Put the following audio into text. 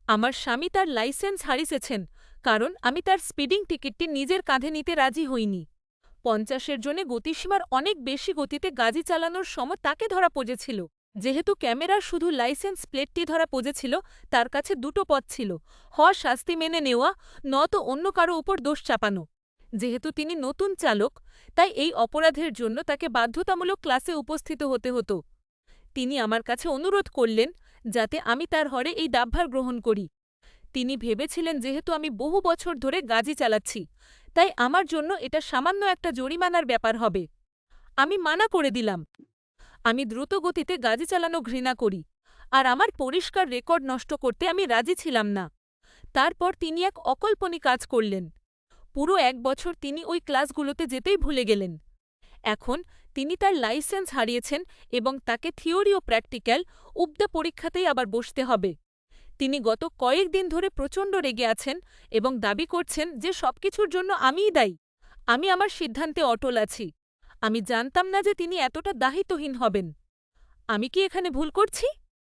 আমার স্বামী তার লাইসেন্স হারিয়েছেন কারণ আমি তার স্পিডিং টিকিটটি নিজের কাঁধে নিতে রাজি হইনি। ৫০-এর জন্য গতিসীমার অনেক বেশি গতিতে গাড়ি চালানোর সময় তাকে ধরা পড়েছিল। যেহেতু ক্যামেরার শুধু লাইসেন্স প্লেটটি ধরা পড়েছিল, তার কাছে দুটো পথ ছিল, হয় শাস্তি মেনে নেওয়া, নয়তো অন্য কারো উপর দোষ চাপানো। যেহেতু তিনি নতুন চালক, তাই এই অপরাধের জন্য তাকে বাধ্যতামূলক ক্লাসে উপস্থিত হতে হতো। তিনি আমার কাছে অনুরোধ করলেন যাতে আমি তার হরে এই দায়ভার গ্রহণ করি। তিনি ভেবেছিলেন যেহেতু আমি বহু বছর ধরে গাড়ি চালাচ্ছি, তাই আমার জন্য এটা সামান্য একটা জরিমানার ব্যাপার হবে। আমি মানা করে দিলাম। আমি দ্রুত গতিতে গাড়ি চালানো ঘৃণা করি, আর আমার পরিষ্কার রেকর্ড নষ্ট করতে আমি রাজি ছিলাম না। তারপর তিনি এক অকল্পনীয় কাজ করলেন। পুরো ১ বছর তিনি ওই ক্লাসগুলোতে যেতেই ভুলে গেলেন। এখন তিনি তার লাইসেন্স হারিয়েছেন এবং তাকে থিওরি ও প্র্যাকটিক্যাল উভয় পরীক্ষাতেই আবার বসতে হবে। তিনি গত কয়েকদিন ধরে প্রচণ্ড রেগে আছেন এবং দাবি করছেন যে সবকিছুর জন্য আমিই দায়ী। আমি আমার সিদ্ধান্তে অটল আছি। আমি জানতাম না যে তিনি এতটা দায়িত্বহীন হবেন। আমি কি এখানে ভুল করছি?